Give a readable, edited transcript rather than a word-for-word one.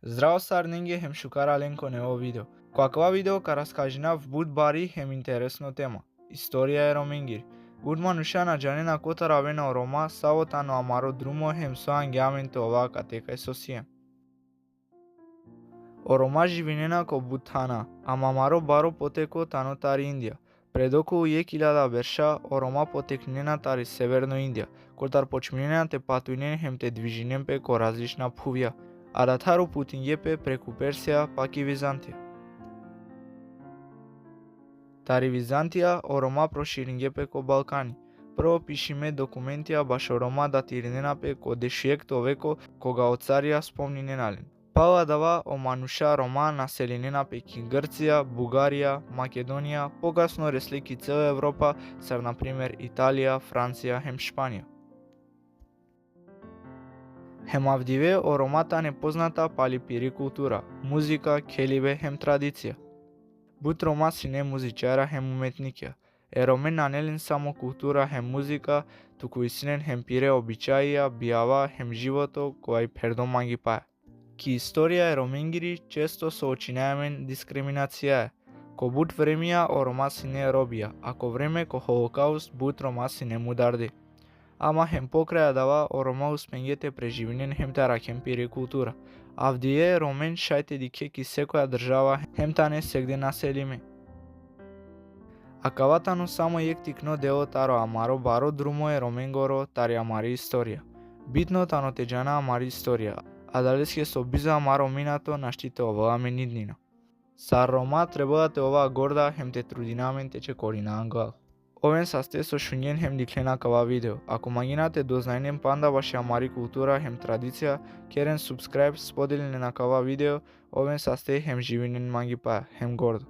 Zdravo sar ninguém hem shukara lenko nevo video. Qualquer video karaskajina vbud bari hem interesno tema. História é romengir. Bud manusha na janena kota ravena Roma savota no amaro drumo hem so angiamento ova katekai sosiem. O Roma jivinena ko butana, amamaro baro poteko tano tari India. Предоку 1000 верша о Рома потекнена тари Северно Индија, кортар почминена те патуинен хем те движинен пе ко различна пхувја, а да тару путинје пе преку Персија пак и Византија. Тари Византија о Рома проширинге пе ко Балкани. Прво пишиме документија баш о Рома датиринена пе ко 10 веко кога о царија спомниненален. Пала дава о мануша Рома населенена пеки Грција, Бугарија, Македонија, погасно реслики цела Европа, сар например Италија, Франција, хем Шпанија. Хем авдиве о Ромата непозната палипири култура, музика, келиве, хем традиција. Бут Рома си не музичара хем уметникја. Ромен нанелен само култура хем музика, туку и синен хем пире обичаија, бијава, хем живото, која и пердома ги паја. Ки историја е роменгири често со очинеамен дискриминација е. Ко бут времија о Рома си не робија, ако време ко Холокауст бут Рома си не мударди. Ама хем покраја дава о Рома успенгете преживинен хем тара хем пири култура. Авдие ромен шајте дике ки секоја држава хем тане сегде населиме. Акаватано само јектикно дело таро амаро баро друмо е роменгоро тари амари историја. Битно тано теджана амари историја. А дали ске со биза амаро минато наштите оваа мениднина. Сар Рома треба да те оваа горда хем те трудинамен тече корина ангал. Овен састе со шунјен хем диклена кава видео. Ако магинате дознајнен панда баше амари култура хем традиција, керен субскрайб споделен на кава видео, овен састе хем живинен магипа хем гордо.